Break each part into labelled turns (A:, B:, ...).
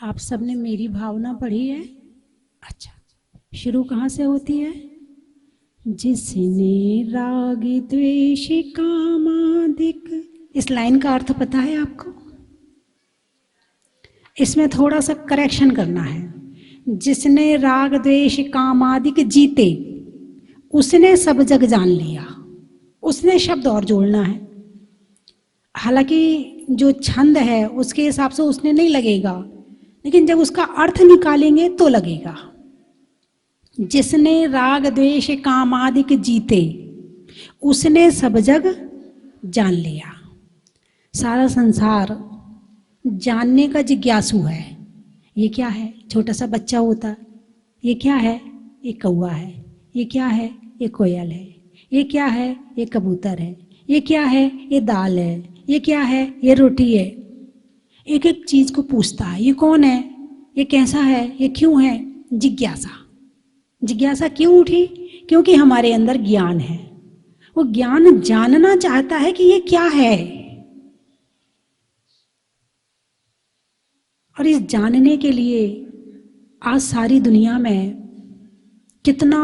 A: आप सबने मेरी भावना पढ़ी है? अच्छा, शुरू कहाँ से होती है? जिसने राग द्वेष कामादिक। इस लाइन का अर्थ पता है आपको? इसमें थोड़ा सा करेक्शन करना है। जिसने राग द्वेष कामादिक जीते, उसने सब जग जान लिया। उसने शब्द और जोड़ना है। हालांकि जो छंद है उसके हिसाब से उसने नहीं लगेगा, लेकिन जब उसका अर्थ निकालेंगे तो लगेगा। जिसने राग द्वेष कामादिक जीते, उसने सब जग जान लिया। सारा संसार जानने का जिज्ञासु है। ये क्या है? छोटा सा बच्चा होता है, ये क्या है? ये कौवा है। ये क्या है? ये कोयल है। ये क्या है? ये कबूतर है। ये क्या है? ये दाल है। ये क्या है? ये रोटी है। एक एक चीज को पूछता है, ये कौन है? ये कैसा है? ये क्यों है? जिज्ञासा। जिज्ञासा क्यों उठी? क्योंकि हमारे अंदर ज्ञान है। वो ज्ञान जानना चाहता है कि ये क्या है। और इस जानने के लिए आज सारी दुनिया में कितना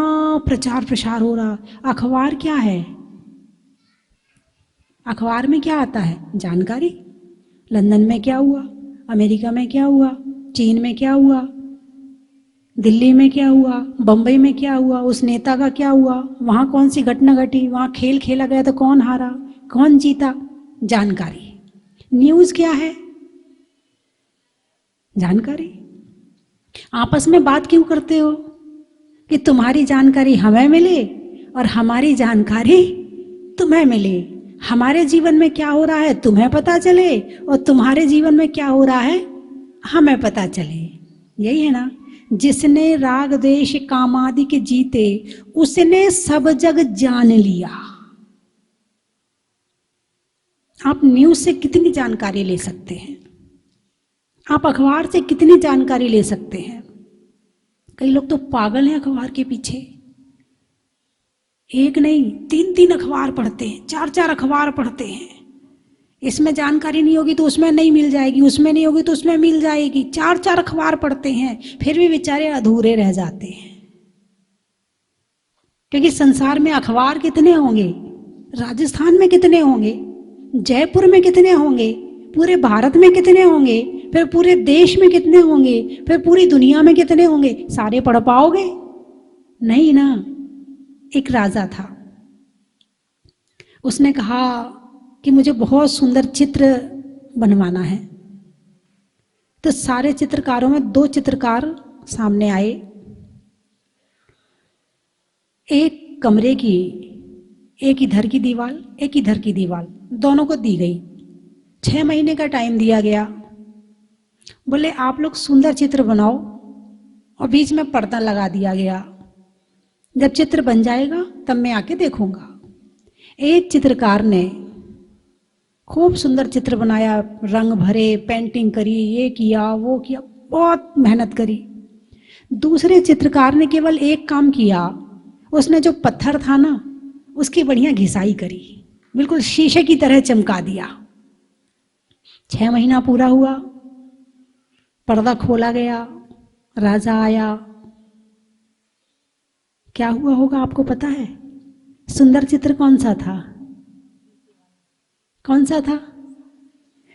A: प्रचार प्रसार हो रहा। अखबार क्या है? अखबार में क्या आता है? जानकारी। लंदन में क्या हुआ, अमेरिका में क्या हुआ, चीन में क्या हुआ, दिल्ली में क्या हुआ, बंबई में क्या हुआ, उस नेता का क्या हुआ, वहां कौन सी घटना घटी, वहां खेल खेला गया तो कौन हारा, कौन जीता। जानकारी। न्यूज क्या है? जानकारी। आपस में बात क्यों करते हो? कि तुम्हारी जानकारी हमें मिले और हमारी जानकारी तुम्हें मिले। हमारे जीवन में क्या हो रहा है तुम्हें पता चले, और तुम्हारे जीवन में क्या हो रहा है हमें पता चले। यही है ना, जिसने राग द्वेष कामादि के जीते, उसने सब जग जान लिया। आप न्यूज से कितनी जानकारी ले सकते हैं? आप अखबार से कितनी जानकारी ले सकते हैं? कई लोग तो पागल हैं अखबार के पीछे। एक नहीं, तीन तीन अखबार पढ़ते हैं, चार चार अखबार पढ़ते हैं। इसमें जानकारी नहीं होगी तो उसमें नहीं मिल जाएगी, उसमें नहीं होगी तो उसमें मिल जाएगी। चार चार अखबार पढ़ते हैं, फिर भी बेचारे अधूरे रह जाते हैं। क्योंकि संसार में अखबार कितने होंगे? राजस्थान में कितने होंगे, जयपुर में कितने होंगे, पूरे भारत में कितने होंगे, फिर पूरे देश में कितने होंगे, फिर पूरी दुनिया में कितने होंगे? सारे पढ़ पाओगे? नहीं ना। एक राजा था, उसने कहा कि मुझे बहुत सुंदर चित्र बनवाना है। तो सारे चित्रकारों में दो चित्रकार सामने आए। एक कमरे की, एक इधर की दीवार, एक इधर की दीवार, दोनों को दी गई। 6 महीने का टाइम दिया गया। बोले आप लोग सुंदर चित्र बनाओ, और बीच में पर्दा लगा दिया गया। जब चित्र बन जाएगा तब मैं आके देखूंगा। एक चित्रकार ने खूब सुंदर चित्र बनाया, रंग भरे, पेंटिंग करी, ये किया वो किया, बहुत मेहनत करी। दूसरे चित्रकार ने केवल एक काम किया, उसने जो पत्थर था ना उसकी बढ़िया घिसाई करी, बिल्कुल शीशे की तरह चमका दिया। 6 महीना पूरा हुआ, पर्दा खोला गया, राजा आया। क्या हुआ होगा आपको पता है? सुंदर चित्र कौन सा था? कौन सा था?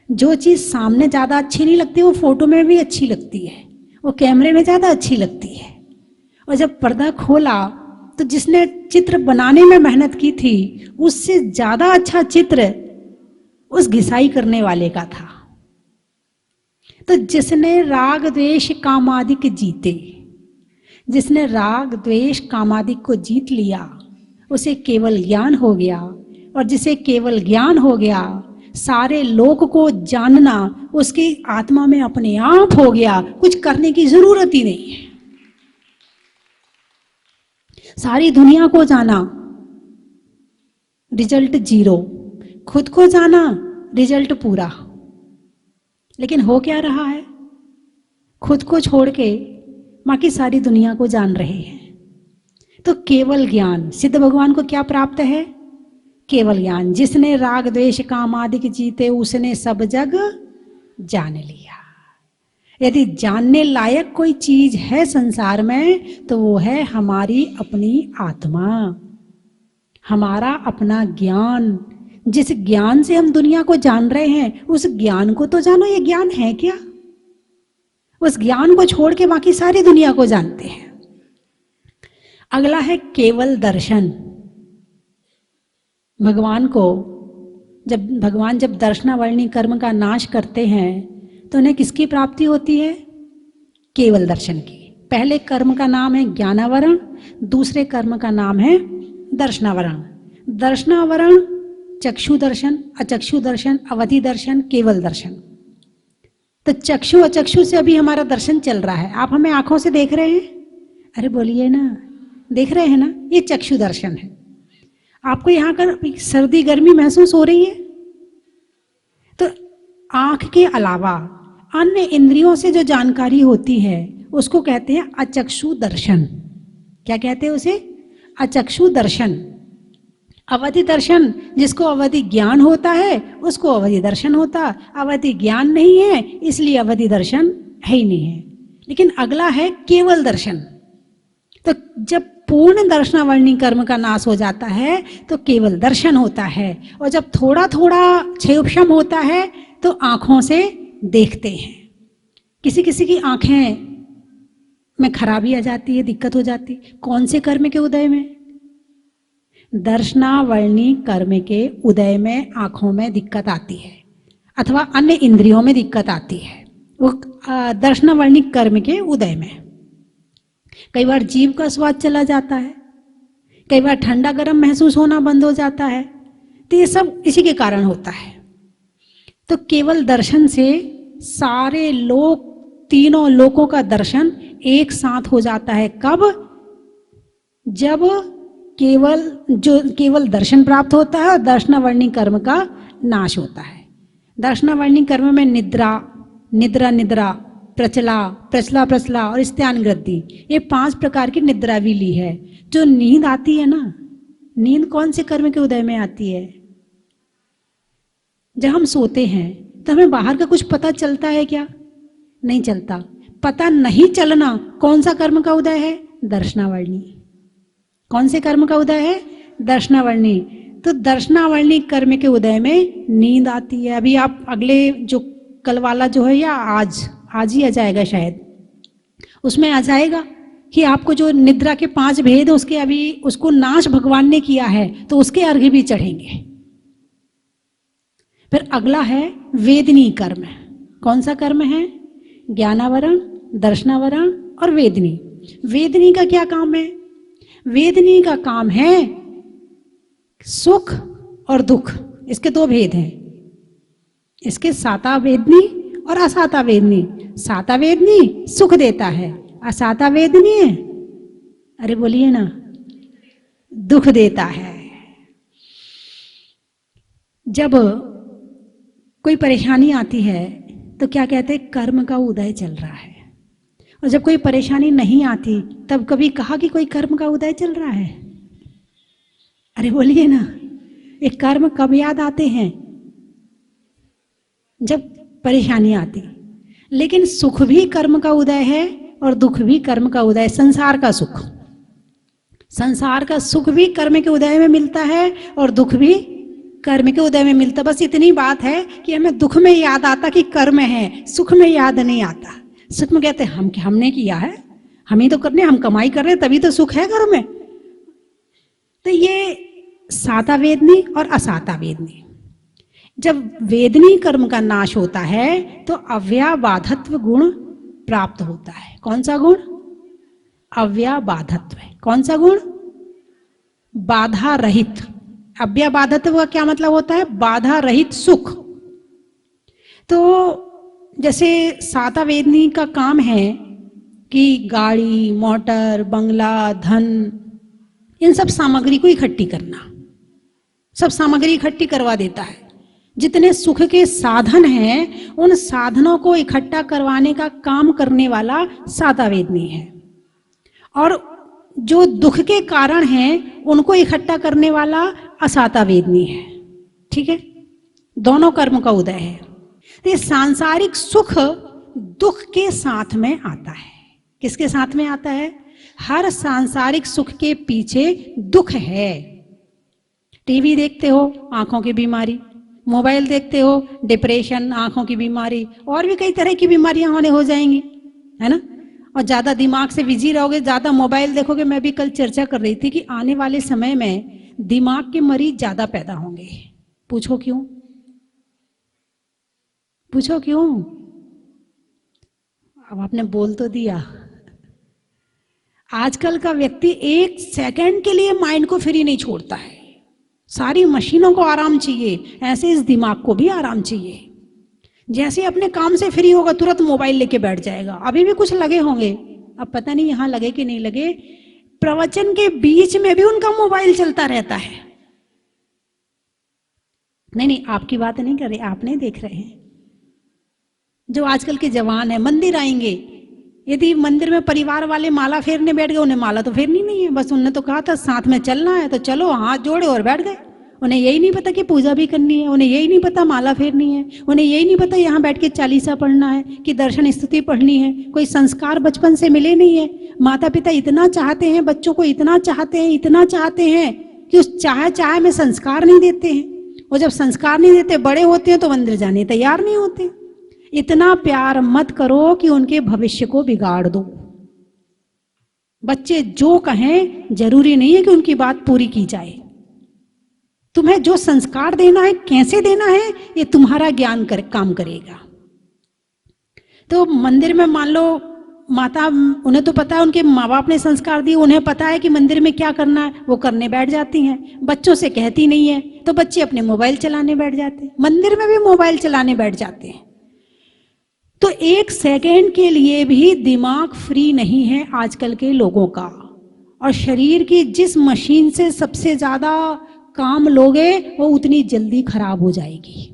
A: जो चीज सामने ज्यादा अच्छी नहीं लगती वो फोटो में भी अच्छी लगती है, वो कैमरे में ज्यादा अच्छी लगती है। और जब पर्दा खोला तो जिसने चित्र बनाने में मेहनत की थी उससे ज्यादा अच्छा चित्र उस घिसाई करने वाले का था। तो जिसने राग द्वेष कामादिक जीते, जिसने राग द्वेष कामादिक को जीत लिया, उसे केवल ज्ञान हो गया। और जिसे केवल ज्ञान हो गया, सारे लोक को जानना उसकी आत्मा में अपने आप हो गया, कुछ करने की जरूरत ही नहीं है। सारी दुनिया को जाना, रिजल्ट 0। खुद को जाना, रिजल्ट पूरा। लेकिन हो क्या रहा है? खुद को छोड़ के बाकी सारी दुनिया को जान रहे हैं। तो केवल ज्ञान। सिद्ध भगवान को क्या प्राप्त है? केवल ज्ञान। जिसने राग द्वेष काम आदि के जीते उसने सब जग जान लिया। यदि जानने लायक कोई चीज है संसार में तो वो है हमारी अपनी आत्मा, हमारा अपना ज्ञान। जिस ज्ञान से हम दुनिया को जान रहे हैं उस ज्ञान को तो जानो। ये ज्ञान है क्या? उस ज्ञान को छोड़ के बाकी सारी दुनिया को जानते हैं। अगला है केवल दर्शन। भगवान जब दर्शनावरणी कर्म का नाश करते हैं तो उन्हें किसकी प्राप्ति होती है? केवल दर्शन की। पहले कर्म का नाम है ज्ञानावरण, दूसरे कर्म का नाम है दर्शनावरण। दर्शनावरण चक्षु दर्शन, अचक्षु दर्शन, अवधि दर्शन, केवल दर्शन। तो चक्षु अचक्षु से अभी हमारा दर्शन चल रहा है। आप हमें आंखों से देख रहे हैं? अरे बोलिए ना, देख रहे हैं ना? ये चक्षु दर्शन है। आपको यहाँ कर सर्दी गर्मी महसूस हो रही है तो आंख के अलावा अन्य इंद्रियों से जो जानकारी होती है उसको कहते हैं अचक्षु दर्शन। क्या कहते हैं उसे? अचक्षु दर्शन। अवधि दर्शन, जिसको अवधि ज्ञान होता है उसको अवधि दर्शन होता। अवधि ज्ञान नहीं है इसलिए अवधि दर्शन है ही नहीं है। लेकिन अगला है केवल दर्शन। तो जब पूर्ण दर्शनावरणी कर्म का नाश हो जाता है तो केवल दर्शन होता है, और जब थोड़ा थोड़ा क्षयोपशम होता है तो आंखों से देखते हैं। किसी किसी की आंखें में खराबी आ जाती है, दिक्कत हो जाती है। कौन से कर्म के उदय में? दर्शनावरणी कर्म के उदय में आंखों में दिक्कत आती है अथवा अन्य इंद्रियों में दिक्कत आती है। वो दर्शनावरणी कर्म के उदय में कई बार जीभ का स्वाद चला जाता है, कई बार ठंडा गर्म महसूस होना बंद हो जाता है। तो ये सब इसी के कारण होता है। तो केवल दर्शन से सारे लोक, तीनों लोकों का दर्शन एक साथ हो जाता है। कब? जब केवल दर्शन प्राप्त होता है और दर्शनावरणी कर्म का नाश होता है। दर्शनावरणी कर्म में निद्रा, प्रचला और स्त्यानगृद्धि, ये 5 प्रकार की निद्रा भी ली है। जो नींद आती है ना, नींद कौन से कर्म के उदय में आती है? जब हम सोते हैं तो हमें बाहर का कुछ पता चलता है क्या? नहीं चलता। पता नहीं चलना कौन सा कर्म का उदय है? दर्शनावरणी। कौन से कर्म का उदय है? दर्शनावरणी। तो दर्शनावरणी कर्म के उदय में नींद आती है। अभी आप अगले जो कल वाला जो है या आज ही आ जाएगा शायद, उसमें आ जाएगा कि आपको जो निद्रा के 5 भेद उसके अभी उसको नाश भगवान ने किया है तो उसके अर्घ्य भी चढ़ेंगे। फिर अगला है वेदनी कर्म। कौन सा कर्म है? ज्ञानावरण, दर्शनावरण और वेदनी। वेदनी का क्या काम है? वेदनी का काम है सुख और दुख, इसके 2 भेद हैं। इसके साता वेदनी और असाता वेदनी। साता वेदनी सुख देता है, असाता वेदनी है, अरे बोलिए ना, दुख देता है। जब कोई परेशानी आती है तो क्या कहते हैं? कर्म का उदय चल रहा है। और जब कोई परेशानी नहीं आती तब कभी कहा कि कोई कर्म का उदय चल रहा है? अरे बोलिए ना, ये कर्म कब याद आते हैं? जब परेशानी आती। लेकिन सुख भी कर्म का उदय है और दुख भी कर्म का उदय। संसार का सुख भी कर्म के उदय में मिलता है और दुख भी कर्म के उदय में मिलता। बस इतनी बात है कि हमें दुख में याद आता कि कर्म है, सुख में याद नहीं आता। सुख में कहते हैं हमने किया है, हम ही तो करने, हम कमाई कर रहे हैं तभी तो सुख है घर में। तो ये साता वेदनी और असाता वेदनी। जब वेदनी कर्म का नाश होता है तो अव्याबाधत्व गुण प्राप्त होता है। कौन सा गुण? अव्याबाधत्व। कौन सा गुण? बाधा रहित। अव्याबाधत्व का क्या मतलब होता है? बाधा रहित सुख। तो जैसे साता वेदनी का काम है कि गाड़ी, मोटर, बंगला, धन, इन सब सामग्री को इकट्ठी करना, सब सामग्री इकट्ठी करवा देता है। जितने सुख के साधन हैं उन साधनों को इकट्ठा करवाने का काम करने वाला साता वेदनी है, और जो दुख के कारण हैं उनको इकट्ठा करने वाला असाता वेदनी है। ठीक है, दोनों कर्म का उदय है। तो ये सांसारिक सुख दुख के साथ में आता है। किसके साथ में आता है? हर सांसारिक सुख के पीछे दुख है। टीवी देखते हो, आंखों की बीमारी, मोबाइल देखते हो, डिप्रेशन, आंखों की बीमारी, और भी कई तरह की बीमारियां होने हो जाएंगी, है ना। और ज्यादा दिमाग से बिजी रहोगे, ज्यादा मोबाइल देखोगे। मैं भी कल चर्चा कर रही थी कि आने वाले समय में दिमाग के मरीज ज्यादा पैदा होंगे। पूछो क्यों? पूछो क्यों? अब आपने बोल तो दिया। आजकल का व्यक्ति एक सेकंड के लिए माइंड को फ्री नहीं छोड़ता है। सारी मशीनों को आराम चाहिए, ऐसे इस दिमाग को भी आराम चाहिए। जैसे अपने काम से फ्री होगा तुरंत मोबाइल लेके बैठ जाएगा। अभी भी कुछ लगे होंगे, अब पता नहीं यहां लगे कि नहीं लगे, प्रवचन के बीच में भी उनका मोबाइल चलता रहता है। नहीं, आपकी बात नहीं कर रहे, आप नहीं देख रहे हैं। जो आजकल के जवान है, मंदिर आएंगे, यदि मंदिर में परिवार वाले माला फेरने बैठ गए, उन्हें माला तो फेरनी नहीं है, बस उन्होंने तो कहा था साथ में चलना है तो चलो, हाथ जोड़े और बैठ गए। उन्हें यही नहीं पता कि पूजा भी करनी है, उन्हें यही नहीं पता माला फेरनी है, उन्हें यही नहीं पता यहाँ बैठ के चालीसा पढ़ना है कि दर्शन स्तुति पढ़नी है। कोई संस्कार बचपन से मिले नहीं है। माता पिता इतना चाहते हैं, बच्चों को इतना चाहते हैं, इतना चाहते हैं कि उस चाह में संस्कार नहीं देते हैं। और जब संस्कार नहीं देते, बड़े होते हैं तो मंदिर जाने तैयार नहीं होते। इतना प्यार मत करो कि उनके भविष्य को बिगाड़ दो। बच्चे जो कहें जरूरी नहीं है कि उनकी बात पूरी की जाए। तुम्हें जो संस्कार देना है, कैसे देना है, ये तुम्हारा ज्ञान काम करेगा। तो मंदिर में मान लो माता, उन्हें तो पता है, उनके माँ बाप ने संस्कार दिए, उन्हें पता है कि मंदिर में क्या करना है, वो करने बैठ जाती हैं। बच्चों से कहती नहीं है तो बच्चे अपने मोबाइल चलाने बैठ जाते हैं, मंदिर में भी मोबाइल चलाने बैठ जाते हैं। तो एक सेकेंड के लिए भी दिमाग फ्री नहीं है आजकल के लोगों का। और शरीर की जिस मशीन से सबसे ज्यादा काम लोगे, वो उतनी जल्दी खराब हो जाएगी।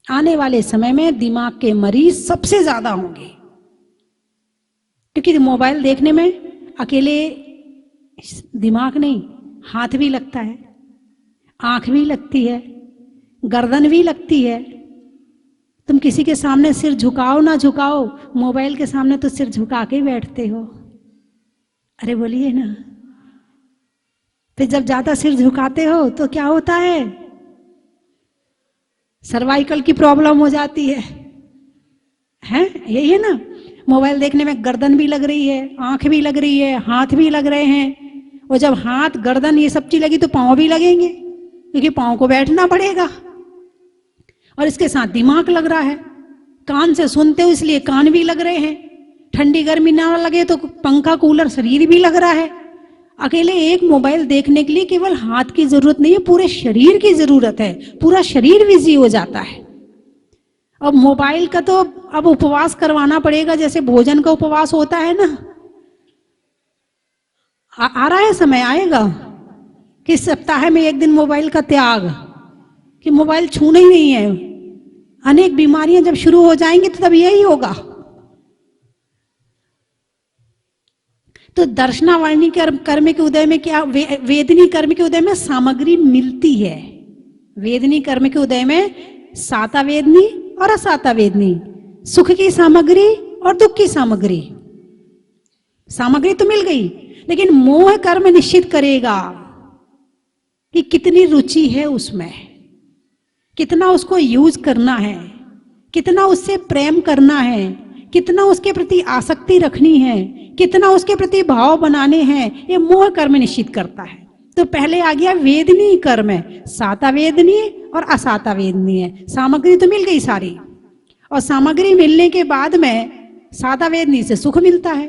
A: आने वाले समय में दिमाग के मरीज सबसे ज्यादा होंगे, क्योंकि मोबाइल देखने में अकेले दिमाग नहीं, हाथ भी लगता है, आंख भी लगती है, गर्दन भी लगती है। तुम किसी के सामने सिर झुकाओ ना झुकाओ, मोबाइल के सामने तो सिर झुका के बैठते हो। अरे बोलिए ना। फिर जब ज्यादा सिर झुकाते हो तो क्या होता है? सर्वाइकल की प्रॉब्लम हो जाती है, यही है ना। मोबाइल देखने में गर्दन भी लग रही है, आंख भी लग रही है, हाथ भी लग रहे हैं। और जब हाथ, गर्दन ये सब चीज लगी तो पांव भी लगेंगे, क्योंकि पांव को बैठना पड़ेगा। और इसके साथ दिमाग लग रहा है। कान से सुनते हो इसलिए कान भी लग रहे हैं। ठंडी गर्मी ना लगे तो पंखा कूलर शरीर भी लग रहा है। अकेले एक मोबाइल देखने के लिए केवल हाथ की जरूरत नहीं है, पूरे शरीर की जरूरत है। पूरा शरीर बिजी हो जाता है। अब मोबाइल का तो अब उपवास करवाना पड़ेगा, जैसे भोजन का उपवास होता है ना। आ रहा है, समय आएगा कि सप्ताह में एक दिन मोबाइल का त्याग, कि मोबाइल छूना ही नहीं है। अनेक बीमारियां जब शुरू हो जाएंगी तो तब यही होगा। तो दर्शनावर्णी कर्म के उदय में क्या, वेदनी कर्म के उदय में सामग्री मिलती है। वेदनी कर्म के उदय में साता वेदनी और असाता वेदनी, सुख की सामग्री और दुख की सामग्री। सामग्री तो मिल गई, लेकिन मोह कर्म निश्चित करेगा कि कितनी रुचि है उसमें, कितना उसको यूज करना है, कितना उससे प्रेम करना है, कितना उसके प्रति आसक्ति रखनी है, कितना उसके प्रति भाव बनाने हैं। ये मोह कर्म निश्चित करता है। तो पहले आ गया वेदनी कर्म है, साता वेदनी और असाता वेदनी है। सामग्री तो मिल गई सारी, और सामग्री मिलने के बाद में साता वेदनी से सुख मिलता है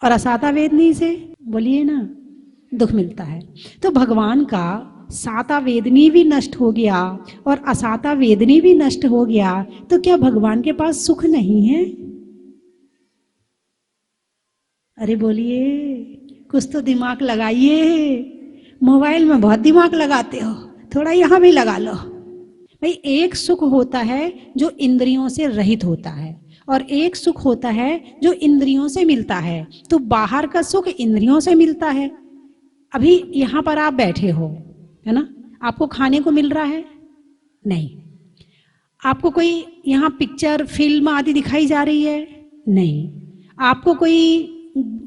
A: और असाता वेदनी से, बोलिए ना, दुख मिलता है। तो भगवान का साता वेदनी भी नष्ट हो गया और असाता वेदनी भी नष्ट हो गया, तो क्या भगवान के पास सुख नहीं है? अरे बोलिए, कुछ तो दिमाग लगाइए। मोबाइल में बहुत दिमाग लगाते हो, थोड़ा यहां भी लगा लो। भाई, एक सुख होता है जो इंद्रियों से रहित होता है, और एक सुख होता है जो इंद्रियों से मिलता है। तो बाहर का सुख इंद्रियों से मिलता है, अभी यहाँ पर आप बैठे हो, है ना, आपको खाने को मिल रहा है? नहीं। आपको कोई यहाँ पिक्चर फिल्म आदि दिखाई जा रही है? नहीं। आपको कोई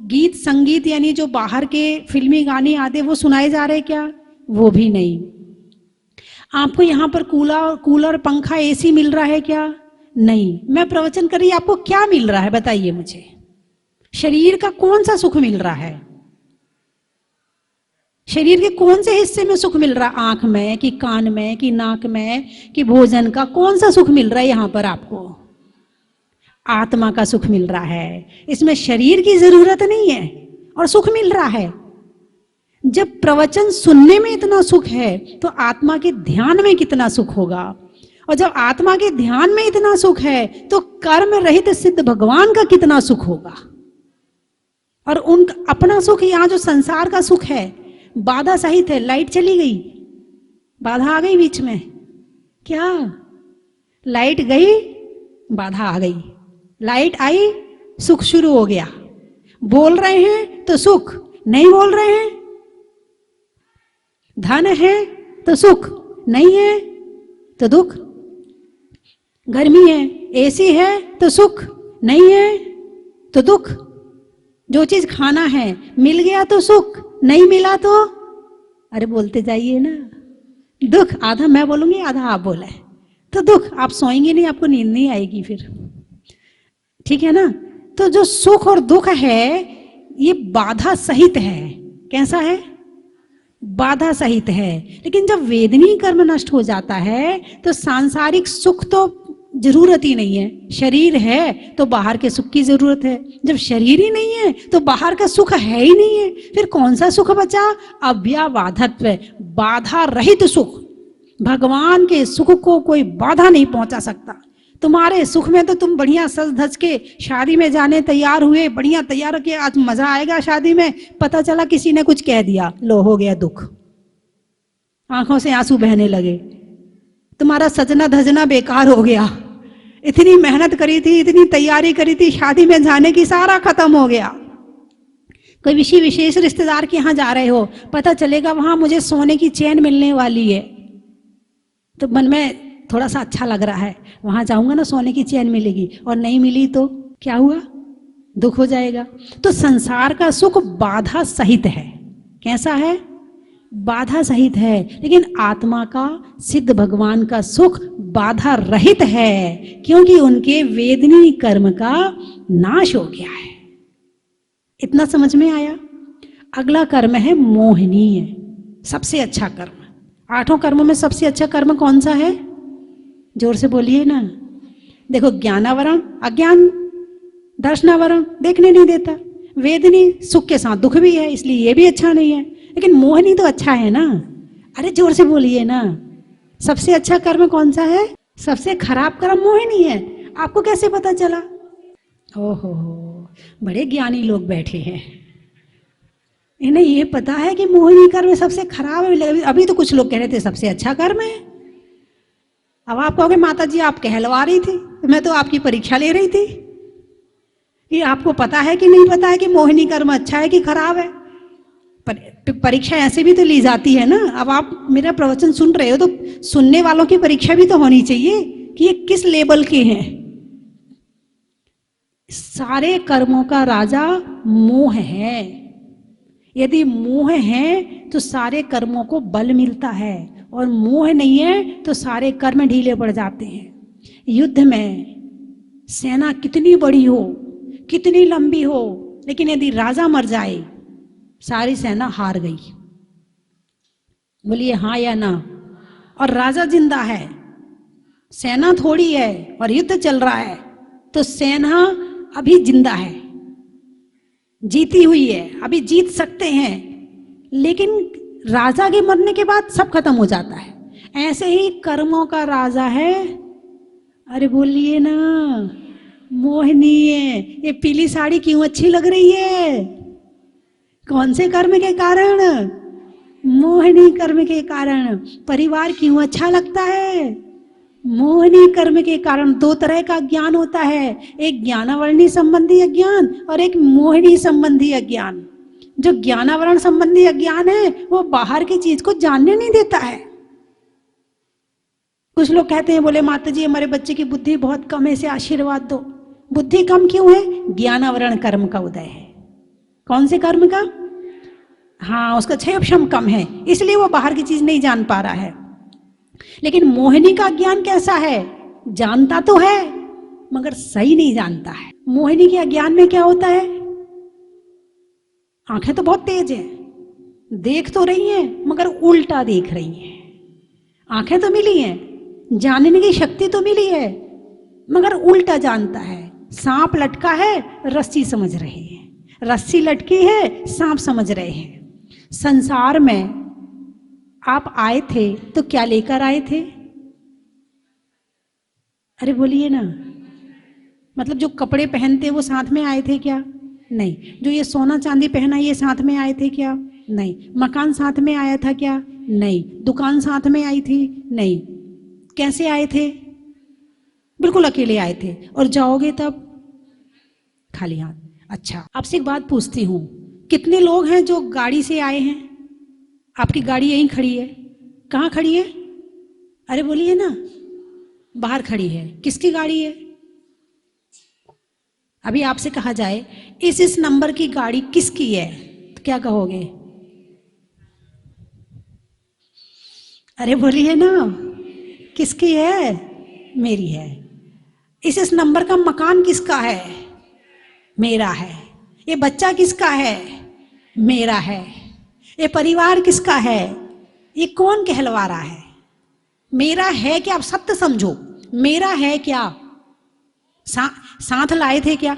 A: गीत संगीत यानी जो बाहर के फिल्मी गाने आते वो सुनाए जा रहे हैं क्या? वो भी नहीं। आपको यहाँ पर कूलर पंखा एसी मिल रहा है क्या? नहीं। मैं प्रवचन कर रही, आपको क्या मिल रहा है बताइए मुझे? शरीर का कौन सा सुख मिल रहा है? शरीर के कौन से हिस्से में सुख मिल रहा है? आंख में कि कान में कि नाक में कि भोजन का कौन सा सुख मिल रहा है यहां पर आपको? आत्मा का सुख मिल रहा है। इसमें शरीर की जरूरत नहीं है और सुख मिल रहा है। जब प्रवचन सुनने में इतना सुख है तो आत्मा के ध्यान में कितना सुख होगा। और जब आत्मा के ध्यान में इतना सुख है तो कर्म रहित सिद्ध भगवान का कितना सुख होगा। और उनका अपना सुख, यहाँ जो संसार का सुख है बाधा सहित है। लाइट चली गई, बाधा आ गई बीच में, क्या? लाइट गई, बाधा आ गई। लाइट आई, सुख शुरू हो गया। बोल रहे हैं तो सुख, नहीं बोल रहे हैं। धन है तो सुख, नहीं है तो दुख। गर्मी है, एसी है तो सुख, नहीं है तो दुख। जो चीज खाना है मिल गया तो सुख, नहीं मिला तो, अरे बोलते जाइए ना, दुख। आधा मैं बोलूंगी, आधा आप बोले तो दुख। आप सोएंगे नहीं, आपको नींद नहीं आएगी फिर, ठीक है ना। तो जो सुख और दुख है ये बाधा सहित है। कैसा है? बाधा सहित है। लेकिन जब वेदनी कर्म नष्ट हो जाता है तो सांसारिक सुख तो जरूरत ही नहीं है। शरीर है तो बाहर के सुख की जरूरत है। जब शरीर ही नहीं है तो बाहर का सुख है ही नहीं है, फिर कौन सा सुख बचा? अव्याबाधत्व, बाधा रहित सुख। भगवान के सुख को कोई बाधा नहीं पहुंचा सकता। तुम्हारे सुख में तो तुम बढ़िया सज धज के शादी में जाने तैयार हुए, बढ़िया तैयार के आज मजा आएगा शादी में, पता चला किसी ने कुछ कह दिया, लो हो गया दुख। आंखों से आंसू बहने लगे, तुम्हारा सजना धजना बेकार हो गया। इतनी मेहनत करी थी, इतनी तैयारी करी थी शादी में जाने की, सारा खत्म हो गया। कोई विशेष रिश्तेदार के यहाँ जा रहे हो, पता चलेगा वहां मुझे सोने की चैन मिलने वाली है, तो मन में थोड़ा सा अच्छा लग रहा है, वहां जाऊंगा ना सोने की चैन मिलेगी, और नहीं मिली तो क्या हुआ? दुख हो जाएगा। तो संसार का सुख बाधा सहित है। कैसा है? बाधा सहित है। लेकिन आत्मा का, सिद्ध भगवान का सुख बाधा रहित है, क्योंकि उनके वेदनी कर्म का नाश हो गया है। इतना समझ में आया? अगला कर्म है मोहनीय, सबसे अच्छा कर्म। 8 कर्मों में सबसे अच्छा कर्म कौन सा है? जोर से बोलिए ना। देखो, ज्ञानावरण, अज्ञान, दर्शनावरण देखने नहीं देता। वेदनी सुख के साथ दुख भी है, इसलिए ये भी अच्छा नहीं है। लेकिन मोहनी तो अच्छा है ना। अरे जोर से बोलिए ना। सबसे अच्छा कर्म कौन सा है? सबसे खराब कर्म मोहिनी है। आपको कैसे पता चला? ओहो, बड़े ज्ञानी लोग बैठे हैं, इन्हें ये पता है कि मोहिनी कर्म सबसे खराब है। अभी तो कुछ लोग कह रहे थे सबसे अच्छा कर्म है। अब आप कहोगे माता जी आप कहलवा रही थी, मैं तो आपकी परीक्षा ले रही थी कि आपको पता है कि नहीं पता है कि मोहिनी कर्म अच्छा है कि खराब है। परीक्षा ऐसे भी तो ली जाती है ना। अब आप मेरा प्रवचन सुन रहे हो तो सुनने वालों की परीक्षा भी तो होनी चाहिए कि ये किस लेवल के हैं। सारे कर्मों का राजा मोह है। यदि मोह है तो सारे कर्मों को बल मिलता है, और मोह नहीं है तो सारे कर्म ढीले पड़ जाते हैं। युद्ध में सेना कितनी बड़ी हो, कितनी लंबी हो, लेकिन यदि राजा मर जाए सारी सेना हार गई। बोलिए हाँ या ना। और राजा जिंदा है, सेना थोड़ी है और युद्ध चल रहा है, तो सेना अभी जिंदा है, जीती हुई है, अभी जीत सकते हैं। लेकिन राजा के मरने के बाद सब खत्म हो जाता है। ऐसे ही कर्मों का राजा है, अरे बोलिए ना, मोहनीय। ये पीली साड़ी क्यों अच्छी लग रही है? कौन से कर्म के कारण? मोहिनी कर्म के कारण। परिवार क्यों अच्छा लगता है? मोहिनी कर्म के कारण। 2 तरह का ज्ञान होता है, एक ज्ञानावरणी संबंधी अज्ञान और एक मोहिनी संबंधी अज्ञान। जो ज्ञानावरण संबंधी अज्ञान है वो बाहर की चीज को जानने नहीं देता है। कुछ लोग कहते हैं, बोले माता जी हमारे बच्चे की बुद्धि बहुत कम है, इसे आशीर्वाद दो। बुद्धि कम क्यों है? ज्ञानावरण कर्म का उदय है। कौन से कर्म का? हाँ, उसका क्षेपक्षम कम है, इसलिए वो बाहर की चीज नहीं जान पा रहा है। लेकिन मोहिनी का ज्ञान कैसा है? जानता तो है मगर सही नहीं जानता है। मोहिनी के अज्ञान में क्या होता है? आंखें तो बहुत तेज है, देख तो रही हैं मगर उल्टा देख रही हैं। आंखें तो मिली हैं, जानने की शक्ति तो मिली है, मगर उल्टा जानता है। सांप लटका है, रस्सी समझ रहे हैं, रस्सी लटकी है, सांप समझ रहे हैं। संसार में आप आए थे तो क्या लेकर आए थे? अरे बोलिए ना। मतलब जो कपड़े पहनते वो साथ में आए थे क्या? नहीं। जो ये सोना चांदी पहना ये साथ में आए थे क्या? नहीं। मकान साथ में आया था क्या? नहीं। दुकान साथ में आई थी? नहीं। कैसे आए थे? बिल्कुल अकेले आए थे। और जाओगे तब खाली हाथ। अच्छा, आपसे एक बात पूछती हूँ, कितने लोग हैं जो गाड़ी से आए हैं? आपकी गाड़ी यहीं खड़ी है, कहाँ खड़ी है? अरे बोलिए ना। बाहर खड़ी है। किसकी गाड़ी है? अभी आपसे कहा जाए इस नंबर की गाड़ी किसकी है, तो क्या कहोगे? अरे बोलिए ना, किसकी है? मेरी है। इस नंबर का मकान किसका है? मेरा है। ये बच्चा किसका है? मेरा है। ये परिवार किसका है? ये कौन कहलवा रहा है? मेरा है क्या? आप सत्य समझो, मेरा है क्या? साथ लाए थे क्या?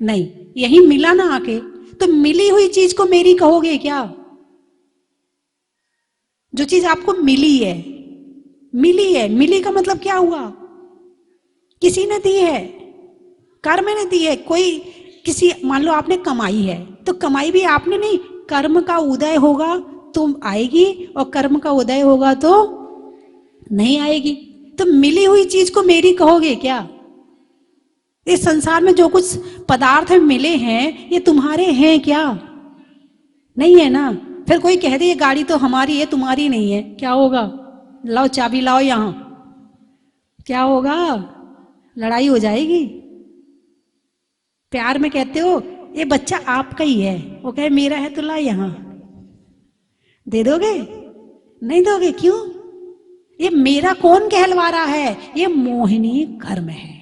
A: नहीं। यही मिला ना आके, तो मिली हुई चीज को मेरी कहोगे क्या? जो चीज आपको मिली है, मिली है, मिली का मतलब क्या हुआ? किसी ने दी है, कर्म ने दी है। कोई किसी, मान लो आपने कमाई है, तो कमाई भी आपने नहीं, कर्म का उदय होगा तो आएगी, और कर्म का उदय होगा तो नहीं आएगी। तो मिली हुई चीज को मेरी कहोगे क्या? इस संसार में जो कुछ पदार्थ मिले हैं ये तुम्हारे हैं क्या? नहीं है ना। फिर कोई कह दे ये गाड़ी तो हमारी है, तुम्हारी नहीं है, क्या होगा? लाओ चाबी लाओ यहां, क्या होगा? लड़ाई हो जाएगी। प्यार में कहते हो ये बच्चा आपका ही है, वो कहे मेरा है तो ला यहां, दे दोगे? नहीं दोगे। क्यों? ये मेरा कौन कहलवा रहा है? ये मोहिनी कर्म है।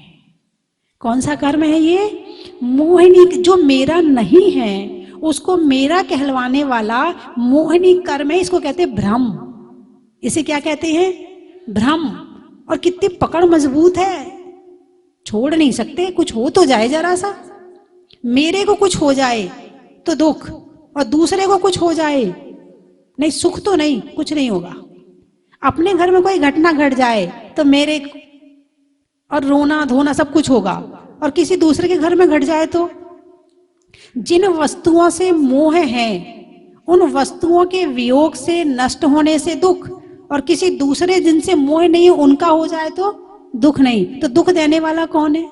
A: कौन सा कर्म है ये? मोहिनी। जो मेरा नहीं है उसको मेरा कहलवाने वाला मोहिनी कर्म है। इसको कहते हैं भ्रम। इसे क्या कहते हैं? भ्रम। और कितनी पकड़ मजबूत है, छोड़ नहीं सकते। कुछ हो तो जाए जरा सा, मेरे को कुछ हो जाए तो दुख, और दूसरे को कुछ हो जाए नहीं, सुख तो नहीं, कुछ नहीं होगा। अपने घर में कोई घटना घट जाए तो मेरे और रोना धोना सब कुछ होगा, और किसी दूसरे के घर में घट जाए तो। जिन वस्तुओं से मोह है उन वस्तुओं के वियोग से, नष्ट होने से दुख, और किसी दूसरे जिनसे मोह नहीं है उनका हो जाए तो दुख नहीं। तो दुख देने वाला कौन है?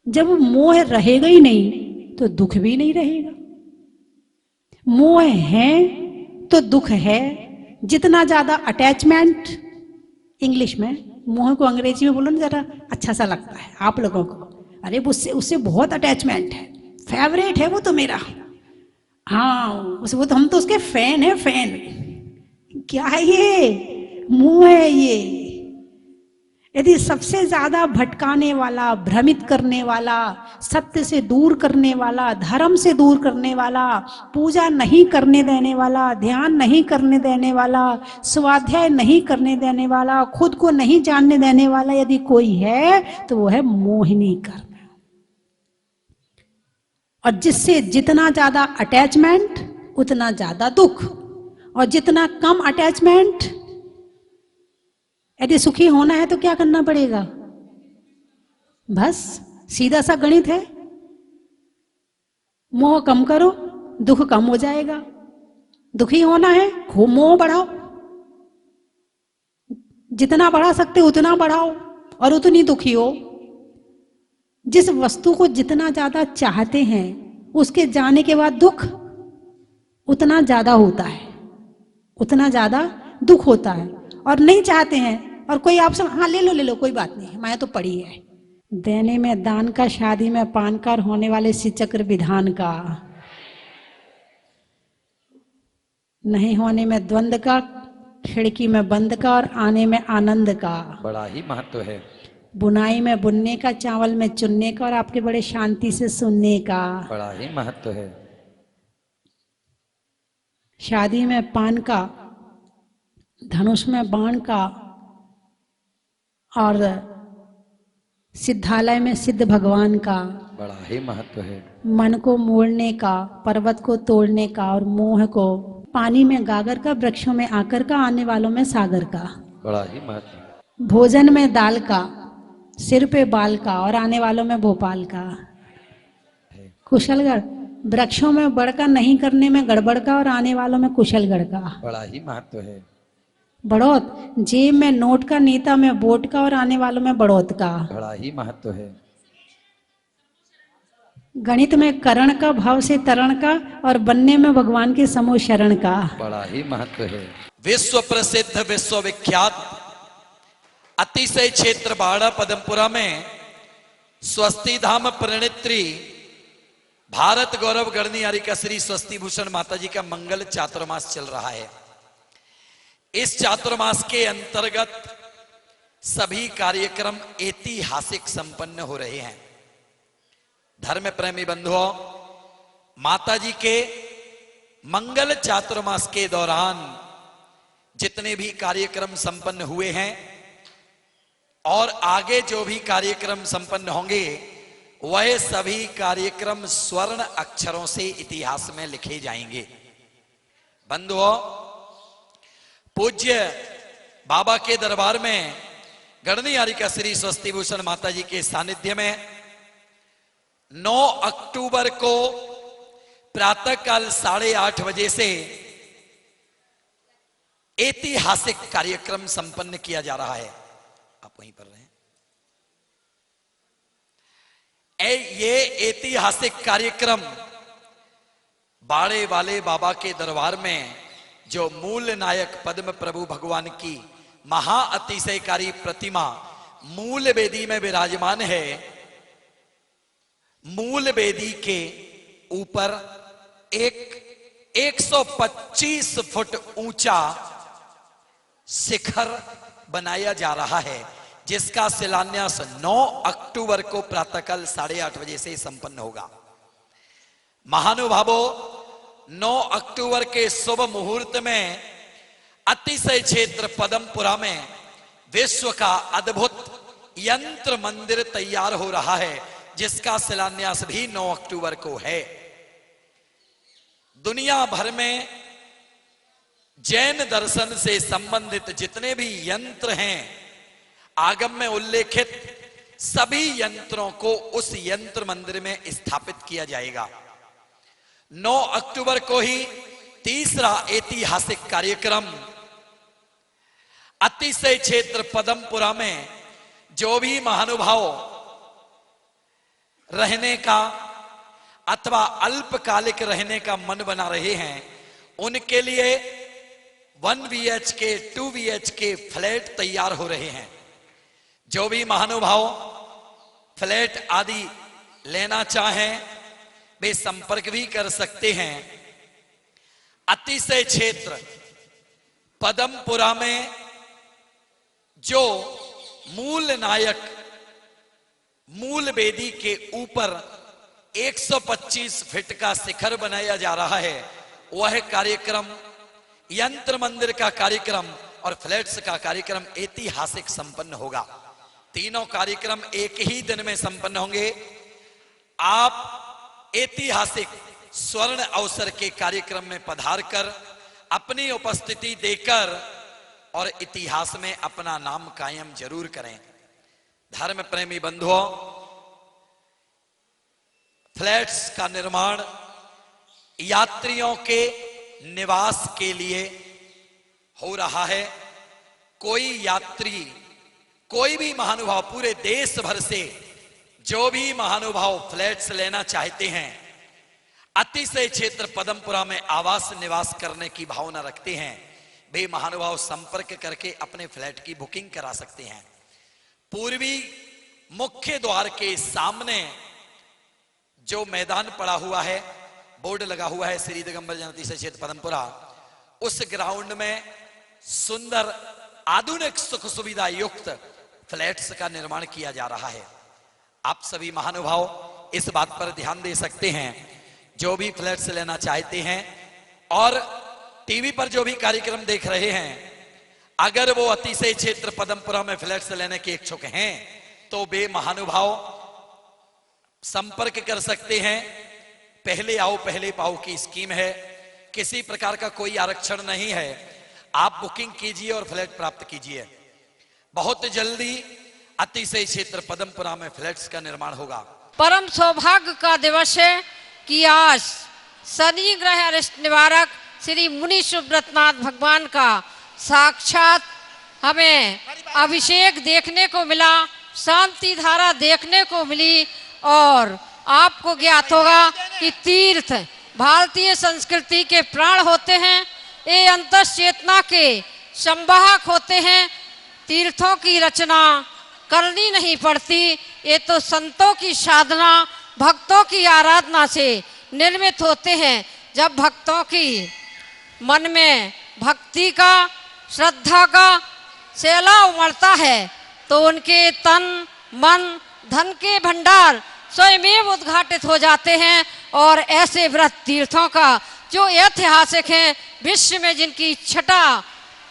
A: जब मोह रहेगा ही नहीं तो दुख भी नहीं रहेगा। मोह है तो दुख है। जितना ज्यादा अटैचमेंट, इंग्लिश में मोह को अंग्रेजी में बोलो ना जरा अच्छा सा लगता है आप लोगों को। अरे उससे बहुत अटैचमेंट है, फेवरेट है वो तो मेरा। हाँ, वो तो हम तो उसके फैन है, फैन। क्या है ये? मोह है ये। यदि सबसे ज्यादा भटकाने वाला, भ्रमित करने वाला, सत्य से दूर करने वाला, धर्म से दूर करने वाला, पूजा नहीं करने देने वाला, ध्यान नहीं करने देने वाला, स्वाध्याय नहीं करने देने वाला, खुद को नहीं जानने देने वाला यदि कोई है तो वो है मोहिनी कर्म। और जिससे जितना ज्यादा अटैचमेंट उतना ज्यादा दुख, और जितना कम अटैचमेंट, यदि सुखी होना है तो क्या करना पड़ेगा? बस सीधा सा गणित है, मोह कम करो, दुख कम हो जाएगा। दुखी होना है, खूब मोह बढ़ाओ, जितना बढ़ा सकते उतना बढ़ाओ और उतनी दुखी हो। जिस वस्तु को जितना ज्यादा चाहते हैं उसके जाने के बाद दुख उतना ज्यादा होता है, उतना ज्यादा दुख होता है, और नहीं चाहते हैं। और कोई आपसे हाँ ले लो कोई बात नहीं, मैं तो पढ़ी है। देने में दान का, शादी में पान का, और होने वाले श्री चक्र विधान का, नहीं होने में द्वंद का, खिड़की में बंद का, और आने में आनंद का।
B: बड़ा ही महत्व है।
A: बुनाई में बुनने का, चावल में चुनने का, और आपके बड़े शांति से सुनने का।
B: बड़ा ही महत्व है।
A: शादी में पान का, धनुष में बाण का, और सिद्धालय में सिद्ध भगवान का।
B: बड़ा ही महत्व है।
A: मन को मोड़ने का, पर्वत को तोड़ने का, और मोह को पानी में गागर का, वृक्षों में आकर का, आने वालों में सागर का।
B: बड़ा ही महत्व।
A: भोजन में दाल का, सिर पे बाल का, और आने वालों में भोपाल का। कुशलगढ़, वृक्षों में बड़का, नहीं करने में गड़बड़ का, और आने वालों में कुशलगढ़ का।
B: बड़ा ही महत्व है।
A: बढ़ोत, जेब में नोट का, नेता में वोट का, और आने वालों में बढ़ोत का।
B: बड़ा ही महत्व है।
A: गणित में करण का, भाव से तरण का, और बनने में भगवान के समूह शरण का।
B: बड़ा ही महत्व है।
C: विश्व प्रसिद्ध, विश्व विख्यात अतिशय क्षेत्र बाड़ा पदमपुरा में स्वस्ति धाम प्रणेत्री भारत गौरव गणनी आरिका श्री स्वस्ति भूषण माता जी का मंगल चातुर्मास चल रहा है। इस चातुर्मास के अंतर्गत सभी कार्यक्रम ऐतिहासिक संपन्न हो रहे हैं। धर्म प्रेमी बंधुओं, माता जी के मंगल चातुर्मास के दौरान जितने भी कार्यक्रम संपन्न हुए हैं और आगे जो भी कार्यक्रम संपन्न होंगे, वह सभी कार्यक्रम स्वर्ण अक्षरों से इतिहास में लिखे जाएंगे। बंधुओं, पूज्य बाबा के दरबार में गणनी आरिका श्री स्वस्ति भूषण माता जी के सानिध्य में 9 अक्टूबर को प्रातःकाल 8:30 बजे से ऐतिहासिक कार्यक्रम संपन्न किया जा रहा है। आप वहीं पर रहे। ये ऐतिहासिक कार्यक्रम बाड़े वाले बाबा के दरबार में जो मूल नायक पद्म प्रभु भगवान की महा अतिशयकारी प्रतिमा मूल वेदी में विराजमान है, मूल वेदी के ऊपर एक 125 फुट ऊंचा शिखर बनाया जा रहा है, जिसका शिलान्यास 9 अक्टूबर को प्रातःकाल 8:30 बजे से संपन्न होगा। महानुभावों, 9 अक्टूबर के शुभ मुहूर्त में अतिशय क्षेत्र पदमपुरा में विश्व का अद्भुत यंत्र मंदिर तैयार हो रहा है, जिसका शिलान्यास भी 9 अक्टूबर को है। दुनिया भर में जैन दर्शन से संबंधित जितने भी यंत्र हैं, आगम में उल्लेखित सभी यंत्रों को उस यंत्र मंदिर में स्थापित किया जाएगा। 9 अक्टूबर को ही तीसरा ऐतिहासिक कार्यक्रम अतिशय क्षेत्र पदमपुरा में जो भी महानुभाव रहने का अथवा अल्पकालिक रहने का मन बना रहे हैं, उनके लिए 1 BHK 2 BHK फ्लैट तैयार हो रहे हैं। जो भी महानुभाव फ्लैट आदि लेना चाहें, वे संपर्क भी कर सकते हैं। अतिशय क्षेत्र पदमपुरा में जो मूल नायक मूल वेदी के ऊपर 125 फीट का शिखर बनाया जा रहा है, वह कार्यक्रम, यंत्र मंदिर का कार्यक्रम और फ्लैट्स का कार्यक्रम ऐतिहासिक संपन्न होगा। तीनों कार्यक्रम एक ही दिन में संपन्न होंगे। आप ऐतिहासिक स्वर्ण अवसर के कार्यक्रम में पधार कर अपनी उपस्थिति देकर और इतिहास में अपना नाम कायम जरूर करें। धर्म प्रेमी बंधुओं, फ्लैट्स का निर्माण यात्रियों के निवास के लिए हो रहा है। कोई यात्री, कोई भी महानुभाव, पूरे देश भर से जो भी महानुभाव फ्लैट्स लेना चाहते हैं, अतिशय क्षेत्र पदमपुरा में आवास निवास करने की भावना रखते हैं, वे महानुभाव संपर्क करके अपने फ्लैट की बुकिंग करा सकते हैं। पूर्वी मुख्य द्वार के सामने जो मैदान पड़ा हुआ है, बोर्ड लगा हुआ है श्री दिगंबर जैन अतिशय क्षेत्र पदमपुरा, उस ग्राउंड में सुंदर आधुनिक सुख सुविधा युक्त फ्लैट्स का निर्माण किया जा रहा है। आप सभी महानुभाव इस बात पर ध्यान दे सकते हैं, जो भी फ्लैट्स लेना चाहते हैं और टीवी पर जो भी कार्यक्रम देख रहे हैं, अगर वो अतिशय क्षेत्र पदमपुरा में फ्लैट्स लेने के इच्छुक हैं तो वे महानुभाव संपर्क कर सकते हैं। पहले आओ पहले पाओ की स्कीम है, किसी प्रकार का कोई आरक्षण नहीं है। आप बुकिंग कीजिए और फ्लैट प्राप्त कीजिए। बहुत जल्दी अतिशय क्षेत्र पदमपुरा में फ्लैट्स का निर्माण होगा।
D: परम सौभाग्य का दिवस है कि आज शनि ग्रह अरिष्ट निवारक श्री मुनि सुब्रतनाथ भगवान का साक्षात हमें अभिषेक देखने को मिला, शांति धारा देखने को मिली। और आपको ज्ञात होगा कि तीर्थ भारतीय संस्कृति के प्राण होते हैं, ये अंतस चेतना के संवाहक होते हैं। तीर्थों की रचना करनी नहीं पड़ती, ये तो संतों की साधना भक्तों की आराधना से निर्मित होते हैं। जब भक्तों की मन में भक्ति का श्रद्धा का सैलाव उमड़ता है तो उनके तन मन धन के भंडार स्वयं उद्घाटित हो जाते हैं। और ऐसे व्रत तीर्थों का जो ऐतिहासिक हैं, विश्व में जिनकी छटा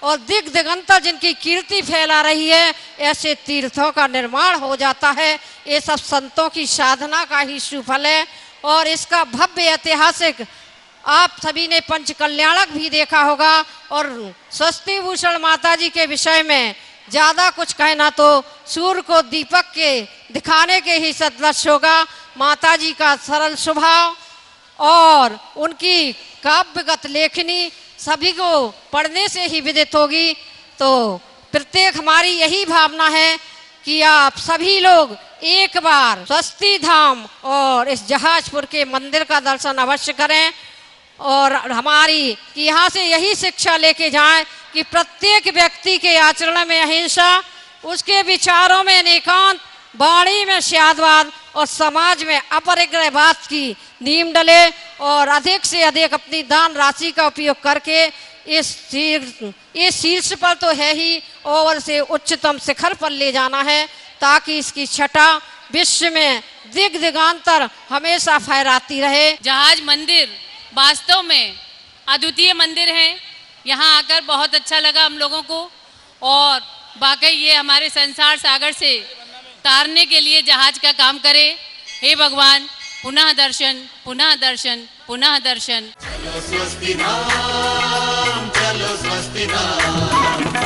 D: और दिग दिगंतर जिनकी कीर्ति फैला रही है, ऐसे तीर्थों का निर्माण हो जाता है। ये सब संतों की साधना का ही सुफल है। और इसका भव्य ऐतिहासिक आप सभी ने पंच कल्याणक भी देखा होगा। और स्वस्ति भूषण माता जी के विषय में ज्यादा कुछ कहना तो सूर्य को दीपक के दिखाने के ही सदृश होगा। माता जी का सरल स्वभाव और उनकी काव्यगत लेखनी सभी को पढ़ने से ही विदित होगी। तो प्रत्येक हमारी यही भावना है कि आप सभी लोग एक बार स्वस्ति धाम और इस जहाजपुर के मंदिर का दर्शन अवश्य करें। और हमारी कि यहाँ से यही शिक्षा लेके जाएं कि प्रत्येक व्यक्ति के आचरण में अहिंसा, उसके विचारों में एकांत, वाणी में स्यादवाद और समाज में अपरिग्रहवाद की नींव डले। और अधिक से अधिक अपनी दान राशि का उपयोग करके इस शीर्ष पर तो है ही, और से उच्चतम शिखर पर ले जाना है, ताकि इसकी छटा विश्व में दिग दिगांतर हमेशा फहराती रहे।
E: जहाज मंदिर वास्तव में अद्वितीय मंदिर है। यहाँ आकर बहुत अच्छा लगा हम लोगों को। और वाकई ये हमारे संसार सागर से तारने के लिए जहाज का काम करे। हे भगवान, पुनः दर्शन, पुनः दर्शन, पुनः दर्शन।
F: चलो स्वस्ति धाम, चलो स्वस्ति धाम,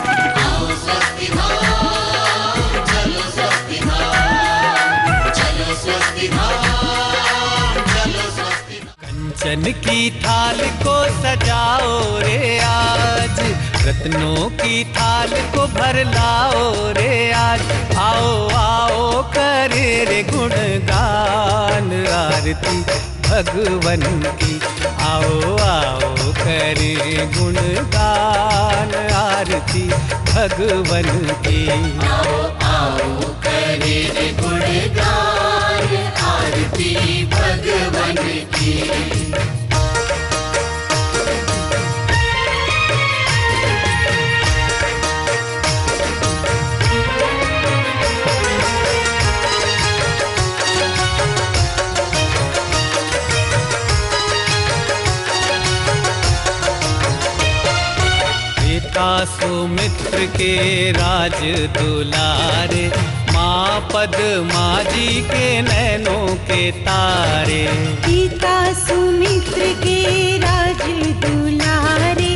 F: आओ स्वस्ति धाम, चलो स्वस्ति धाम, चलो स्वस्ति धाम, चलो स्वस्ति धाम।
G: कंचन की थाल को सजाओ रे आज, रत्नों की थाल को भर लाओ रे आज। आओ आओ करे रे गुणगान आरती भगवन की। आओ आओ करे गुणगान आरती भगवन की।
F: आओ आओ करे रे गुणगान आरती भगवन की।
G: सुमित्र के राज दुलारे, माँ पद्मा जी के नैनों के तारे।
H: पिता सुमित्र के राज दुलारे,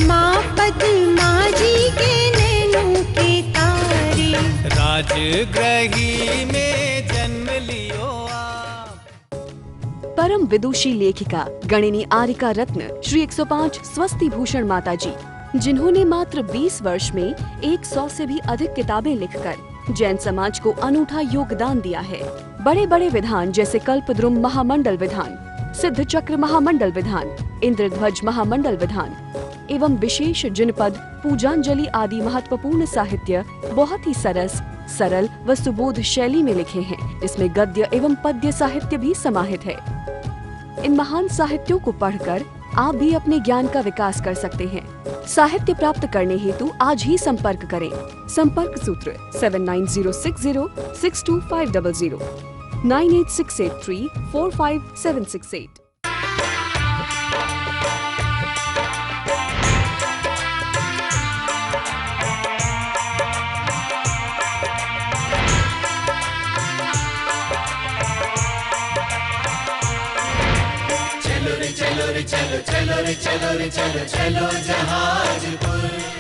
H: माँ पद्मा जी के नैनों के तारे।
G: राजगृही में जन्म लियो आप।
I: परम विदुषी लेखिका गणिनी आरिका रत्न श्री 105 स्वस्ति भूषण माता जी, जिन्होंने मात्र 20 वर्ष में 100 से भी अधिक किताबें लिखकर जैन समाज को अनूठा योगदान दिया है। बड़े बड़े विधान जैसे कल्पद्रुम महामंडल विधान, सिद्ध चक्र महामंडल विधान, इंद्रध्वज महामंडल विधान एवं विशेष जनपद, पूजांजलि आदि महत्वपूर्ण साहित्य बहुत ही सरस, सरल व सुबोध शैली में लिखे हैं, जिसमें गद्य एवं पद्य साहित्य भी समाहित है। इन महान साहित्यों को पढ़कर आप भी अपने ज्ञान का विकास कर सकते हैं। साहित्य प्राप्त करने हेतु आज ही संपर्क करें। संपर्क सूत्र 7906062500 9868345768।
F: चलो रे चलो रे चलो चलो रे चलो रे चलो चलो जहाजपुर।